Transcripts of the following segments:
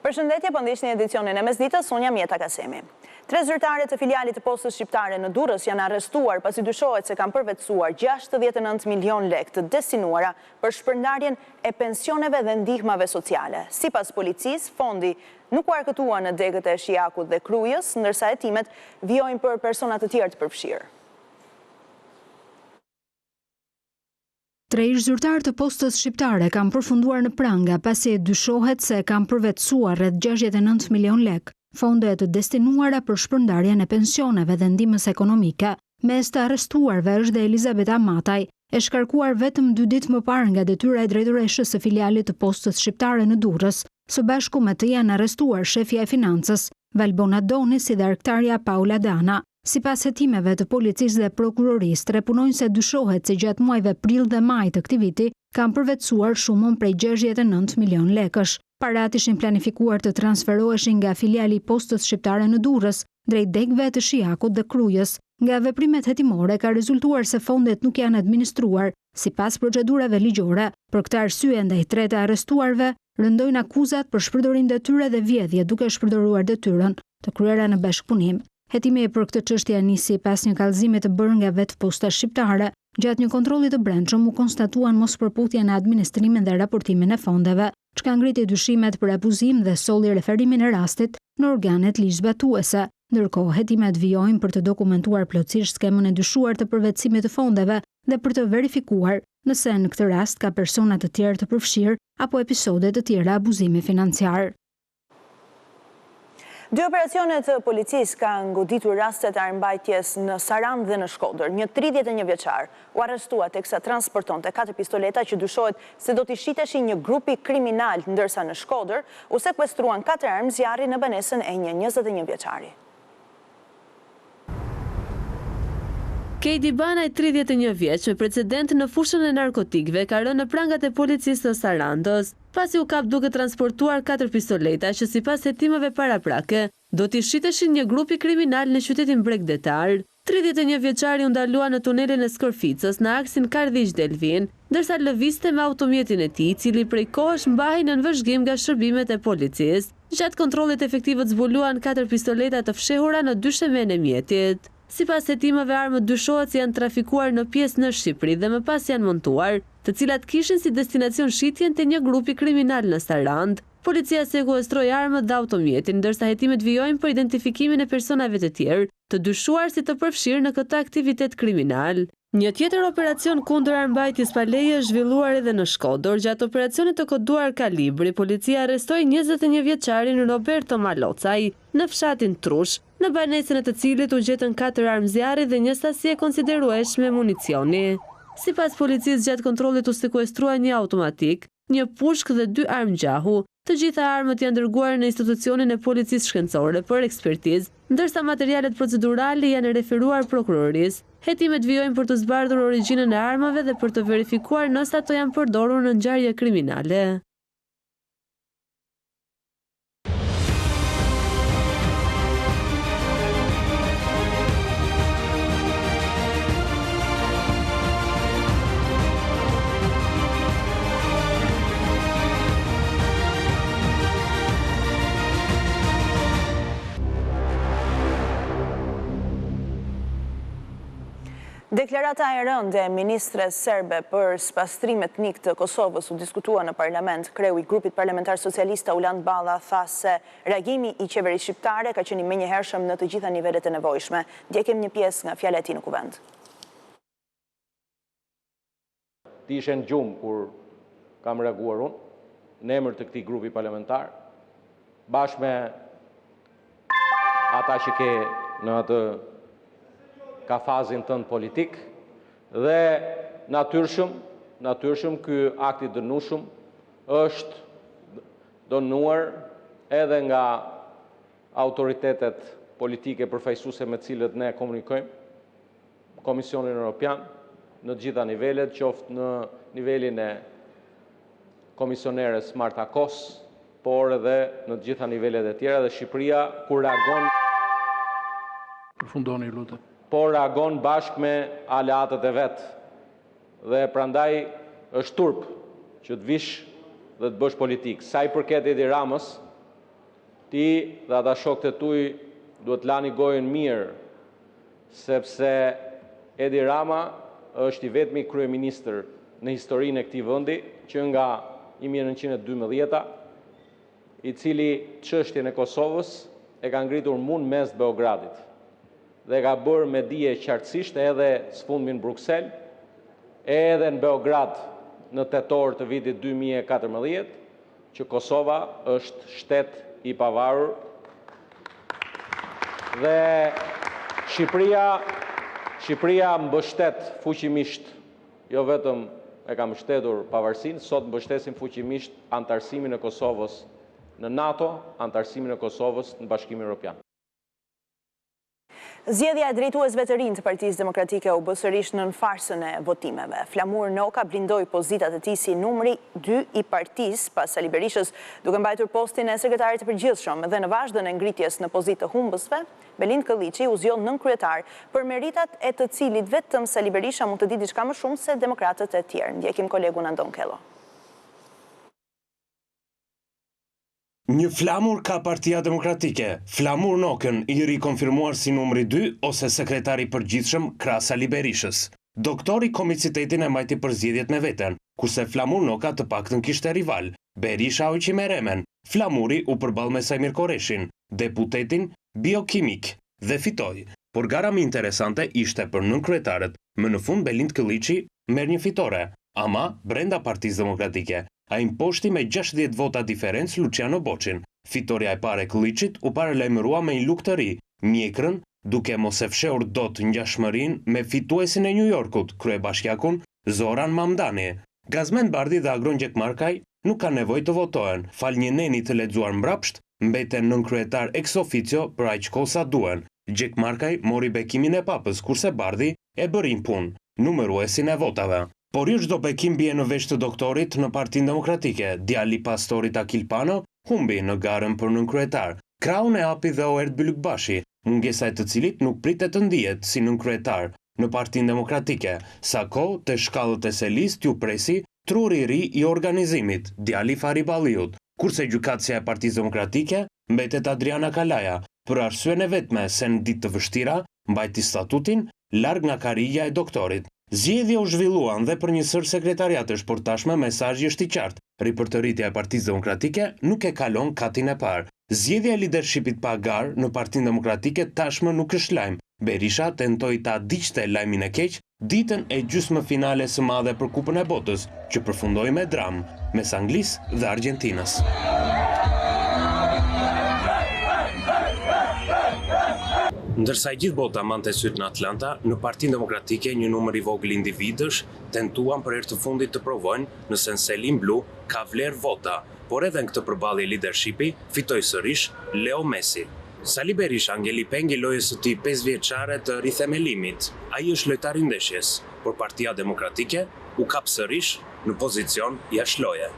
Përshëndetje, po ndiqni edicionin e mesditës, unë jam Jeta Kasemi. 3 zyrtare të filialit të Postës Shqiptare në Durrës janë arrestuar pasi dyshohet se kanë përvetësuar 69 milion lekë të destinuara për shpërndarjen e pensioneve dhe ndihmave sociale. Sipas policisë, fondi nuk u arkëtua në degët e Shijakut dhe Krujës, ndërsa hetimet vijojnë për persona të tjerë të përfshirë. 3 zyrtarë të Postës Shqiptare kanë përfunduar në pranga pasi dyshohet se kanë përvetësuar rreth 69 milion lekë fonde të destinuara për shpërndarjen e pensioneve dhe ndihmës ekonomike. Mes të arrestuarve është dhe Elizabeta Mataj, e shkarkuar vetëm 2 ditë më parë nga detyra e drejtoreshës së filialit të Postës Shqiptare në Durrës. Së bashku me të janë arrestuar shefja e financës, Valbona Donis dhe arktarja Paula Dana. Sipas hetimeve të policisë dhe prokurorisë, trepunojnë se dyshohet se gjatë muajve prill dhe maj të këtij viti kanë përvetësuar shumën prej 69 milion lekësh. Parat ishin planifikuar të transferoheshin nga filiali i Postës Shqiptare në Durrës drejt degëve të Shijakut dhe Krujës. Nga veprimet hetimore ka rezultuar se fondet nuk janë administruar sipas procedurave ligjore. Për këtë arsye ndaj 3 të arrestuarve rëndojnë akuzat për shpërdorim detyre dhe vjedhje duke shpërdoruar detyrën të kryera në bashkëpunim. Hetimi për këtë çështje nisi pas një kallëzimi të bërë nga vetë Posta Shqiptare. Gjatë një kontrolli të brendshëm u konstatuan mospërputhje në administrimin dhe raportimin e fondeve, çka ngriti dyshimet për abuzim dhe solli referimin e rastit në organet ligjzbatuese. Ndërkohë, hetimet vijojnë për të dokumentuar plotësisht skemën e dyshuar të përvetësimit të fondeve dhe për të verifikuar nëse në këtë rast ka persona të tjerë të përfshirë apo episode të tjera abuzimi financiar. 2 operacionet të policisë kanë goditur rastet e armbajtjes në Sarandë dhe në Shkodër. Një 31 vjeçar u arrestua teksa transportonte 4 pistoleta që dyshohet se do t'i shiteshin një grupi kriminal, ndërsa në Shkodër u sekuestruan 4 armë zjarri në banesën e një 21 vjeçari. Kejdi Banaj, 31 vjeç, me precedent në fushën e narkotikëve, ka rënë në prangat e policisë të Sarandës, pasi u kap duke transportuar 4 pistoleta që sipas hetimeve paraprake do t'i shiteshin një grupi kriminal në qytetin Bregdetar. 31 vjeçari u ndalua në tunelin e Skërficës në aksin Kardhiq-Delvin, ndërsa lëvizte me automjetin e tij, i cili prej kohësh mbahej në nënvëzhgim nga shërbimet e policisë. Gjatë kontrollit efektivët zbuluan 4 pistoleta të fshehura në dyshemen e mjetit. Sipas hetimeve, armët dyshohet se janë trafikuar në pjesë në Shqipëri dhe më pas janë montuar, të cilat kishin si destinacion shitjen të një grupi kriminal në Sarandë. Policia sekuestroi armët dhe automjetin, ndërsa hetimet vijojnë për identifikimin e personave të tjerë të dyshuar si të përfshirë në këtë aktivitet kriminal. Një tjetër operacion kundër armbajtjes pa leje është zhvilluar edhe në Shkodër. Gjatë operacionit të koduar Kalibri, policia arrestoi 21 vjeçarin Roberto Malocaj në fshatin Trush, në banesën e të cilit u gjetën 4 armë zjarri dhe një sasi e konsiderueshme municioni. Sipas policisë, gjatë kontrollit u sekuestrua një automatik, një pushkë dhe 2 armë gjahu. Të gjitha armët janë dërguar në institucionin e policisë shkencore për ekspertizë, ndërsa materialet procedurale janë referuar prokurorisë. Hetimet vijojnë për të zbardhur origjinën e armëve dhe për të verifikuar nëse ato janë përdorur në ngjarje kriminale. Deklarata e rëndë e ministres serbe për spastrim etnik të Kosovës u diskutua në parlament. Kreu i grupit parlamentar socialista Uland Balla tha se reagimi i qeverisë shqiptare ka qenë menjëhershëm në të gjitha nivelet e nevojshme. Ndjekim një pjesë nga fjala e tij në kuvend. Ti ishe në gjumë kur kam reaguar unë në emër të këtij grupi parlamentar, bashkë me ata që ke në atë ka fazin tënë politik dhe natyrshëm ky akti dënueshëm është dënuar edhe nga autoritetet politike përfaqësuese me cilët ne komunikojmë, Komisionin Evropian në të gjitha nivelet, qoftë në nivelin e komisioneres Marta Kos, por edhe në të gjitha nivelet e tjera, dhe Shqipëria kur reagon Përfundoni, lutem. Por reagon bashkë me aleatët e vetë. Dhe prandaj është turp që të vish dhe të bësh politikë. Sa i përket Edi Ramës, ti dhe ata shokët e tuaj duhet lani gojën mirë, sepse Edi Rama është i vetmi kryeministër në historinë e këtij vendi që nga 1912 i cili çështjen e Kosovës e ka ngritur mes Beogradit dhe ka bërë me dije qartësisht edhe sfundmi në Bruksel, edhe në Beograd në tetor të vitit 2014, që Kosova është shtet i pavarur dhe Shqipëria mbështet fuqimisht, jo vetëm e ka mbështetur pavarësinë, sot mbështesim fuqimisht antarësimin e Kosovës në NATO, antarësimin e Kosovës në Bashkimin Evropian. Zgjedhja e drejtuesve të rinj të Partisë Demokratike u bë sërish nën farsën e votimeve. Flamur Noka blindoi pozitat e tij si numri 2 i partisë pas Sali Berishës, duke mbajtur postin e sekretarit të përgjithshëm dhe në vazhdën e ngritjes në pozitë të humbësve, Belind Këlliçi u zgjon nën kryetar për meritat e të cilit vetëm Sali Berisha mund të di diçka më shumë se demokratët e tjerë. Ndjekim kolegun Andon Kello. Një flamur ka Partia Demokratike, Flamur Nokën i rikonfirmuar si numri 2 ose sekretari përgjithshëm krahas Sali Berishës. Doktori komicitetin e majti për zgjedhjet me veten, kurse Flamur Noka të paktën kishte rival, Berisha hoqi me Remen. Flamuri u përball me Sajmir Koreshin, deputetin biokimik, dhe fitoi. Por gara më interesante ishte për nënkryetaret, më në fund Belind Këlliçi merr një fitore, ama brenda Partisë Demokratike. A imposhti me 60 vota diferencë Luciano Boçin. Fitoria e parë e Këlliçit u paralajmërua me një luk të ri, mjekrën, duke mos e fshehur dot ngjashmërinë me fituesin e New Yorkut, kryebashkiakun Zoran Mamdani. Gazmend Bardhi dhe Agron Gjekmarkaj nuk kanë nevojë të votohen. Fal një neni të lexuar mbrapsht, mbeten nënkryetar ex officio për aq kohë sa duhen. Gjekmarkaj mori bekimin e papës, kurse Bardhi e bëri punë, numëruesin e votave. Por jo çdo bekim bie në vesh të doktorit në Partinë Demokratike. Djali pastorit Akil Pano humbi në garën për nënkryetar. Krahun e hapi dhe Oert Bylykbashi, mungesa e të cilit nuk pritet të ndihet si nënkryetar në Partinë Demokratike. Sa kohë te shkallët e Selis t'ju presi truri i ri i organizimit, djali Fari Balliut. Kurse gjykatësia e Partisë Demokratike mbetet Adriana Kalaja, për arsyen e vetme se në ditë të vështira mbajti statutin larg nga karrija e doktorit. Zgjedhja u zhvilluan dhe për njësër sekretariatesh, por tashmë mesazhi është i qartë. Ripërtëritja e Partisë Demokratike nuk e kalon katin e parë. Zgjedhja e leadershipit pa garë në Partinë Demokratike tashmë nuk është lajm. Berisha tentoi ta diqte lajmin e keq ditën e gjysmëfinales së madhe për Kupën e Botës, që përfundoi me dramë mes Anglisë dhe Argjentinës. Ndërsa i gjithë bota mante syt në Atlanta, në Partinë Demokratike një numër i vogël individësh tentuan për herë të fundit të provojnë nëse në selin blu ka vlerë vota, por edhe në këtë përballje leadershipi fitoi sërish Leo Messi. Sali Berisha ngeli pengi lojës së tij 5 vjeçare të rithemelimit. Ai është lojtar i ndeshjes, por Partia Demokratike u kap sërish në pozicion jashtëloje.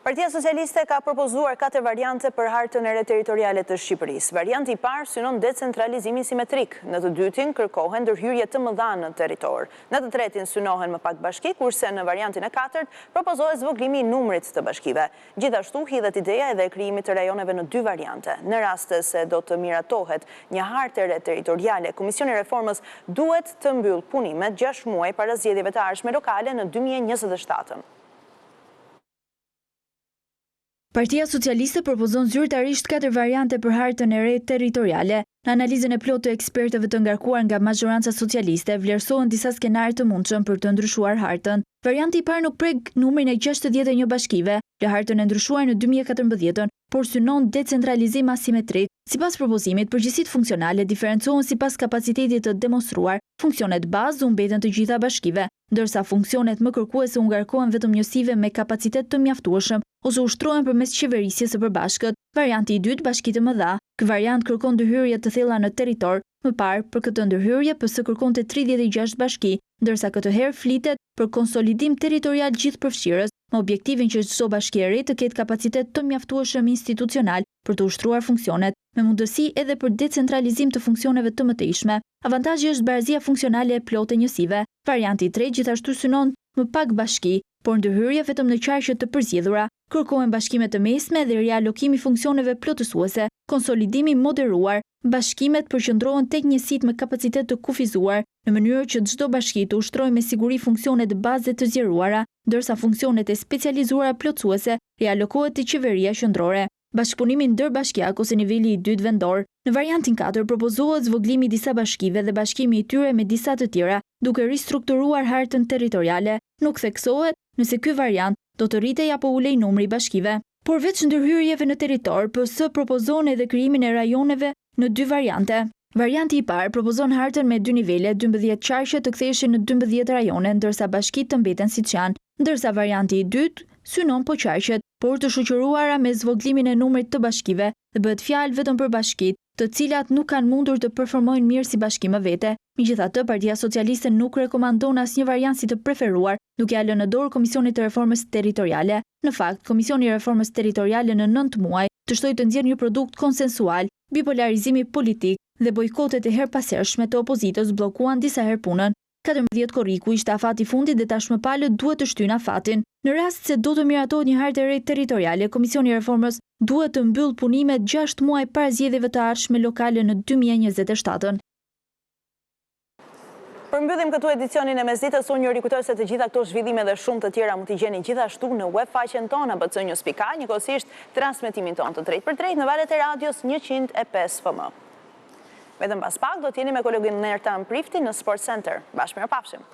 Partia Socialiste ka propozuar 4 variante për hartën e re territoriale të Shqipërisë. Varianti i parë synon decentralizimin simetrik, në të dytin kërkohen ndërhyrje të mëdha në territor. Në të tretin synohen më pak bashki, kurse në variantin e katërt propozohet zvogëlimi i numrit të bashkive. Gjithashtu hidhet ideja edhe e krijimit të rajoneve në 2 variante. Në rast se do të miratohet një hartë e re territoriale, Komisioni i Reformës duhet të mbyll punimet 6 muaj para zgjedhjeve të ardhshme lokale në 2027. Partia Socialiste propozon zyrtarisht 4 variante për hartën e re territoriale. Në analizën e plotë të ekspertëve të ngarkuar nga majoranca socialiste, vlerësohen disa skenarë të mundshëm për të ndryshuar hartën. Varianti i parë nuk prek numrin e 61 bashkive, në hartën e ndryshuar në 2014, por synon decentralizim asimetrik. Sipas propozimit, përgjegjësitë funksionale diferencohen sipas kapacitetit të demonstruar. Funksionet bazë u mbeten të gjitha bashkive, ndërsa funksionet më kërkuese u ngarkohen vetëm njësive me kapacitet të mjaftueshëm ose ushtrohen përmes qeverisjes së përbashkët. Varianti i dytë, bashki të mëdha. Ky variant kërkon ndërhyrje të thella në territor. Më parë, për këtë ndërhyrje PS kërkonte 36 bashki, ndërsa këtë herë flitet për konsolidim territorial gjithëpërfshirës, me objektivin që çdo bashki e re të ketë kapacitet të mjaftueshëm institucional për të ushtruar funksionet, me mundësi edhe për decentralizim të funksioneve të mëtejshme. Avantazhi është barazia funksionale e plotë e njësive. Varianti i tretë gjithashtu synon më pak bashki, por ndërhyrje vetëm në qarqet të përzgjedhura, kërkohen bashkime të mesme dhe rialokimi funksioneve plotësuese, konsolidimi moderuar, bashkimet përqendrohen tek njësitë me kapacitet të kufizuar, në mënyrë që çdo bashki të ushtrojë me siguri funksionet baze të zgjeruara, ndërsa funksionet e specializuara plotësuese rialokohet te qeveria qendrore. Bashkëpunimi ndërbashkiak ose niveli i dytë vendor. Në variantin 4 propozohet zvogëlimi i disa bashkive dhe bashkimi i tyre me disa të tjera, duke ristrukturuar hartën territoriale. Nuk theksohet nëse ky variant do të rritej apo ulej numri i bashkive. Por veç ndërhyrjeve në territor, PS propozon edhe krijimin e rajoneve në dy variante. Varianti i parë propozon hartën me 2 nivele, 12 qarqe të ktheheshin në 12 rajone, ndërsa bashkitë të mbeten siç janë, ndërsa varianti i dytë synon po qarqet, por të shoqëruara me zvogëlimin e numrit të bashkive dhe bëhet fjalë vetëm për bashkitë, të cilat nuk kanë mundur të performojnë mirë si bashkime vete. Megjithatë, Partia Socialiste nuk rekomandon asnjë variant si të preferuar, duke ia lënë në dorë Komisionit të Reformës Territoriale. Në fakt, Komisioni i Reformës Territoriale në 9 muaj të shtoi të nxjerrë një produkt konsensual, bipolarizimi politik dhe bojkotet e herpashershme të opozitës bllokuan disa herë punën. 14 korriku ishte afati i fundit dhe tashmë palët duhet të shtyjnë afatin. Në rast se do të miratohet një hartë e re territoriale, Komisioni i Reformës duhet të mbyll punimet 6 muaj para zgjedhjeve të ardhshme lokale në 2027. Përmbyllim këtu edicionin e mesditës, unë ju rikujtoj se të gjitha këto zhvillime dhe shumë të tjera mund t'i gjeni gjithashtu në web faqen tonë abc-news.al, njëkohësisht transmetimin tonë të drejt për drejt në valët e radios 105 FM. Vetëm pas pak do t'jeni me kolegin Nertan Prifti në Sport Center. Bashkë mirëpafshim.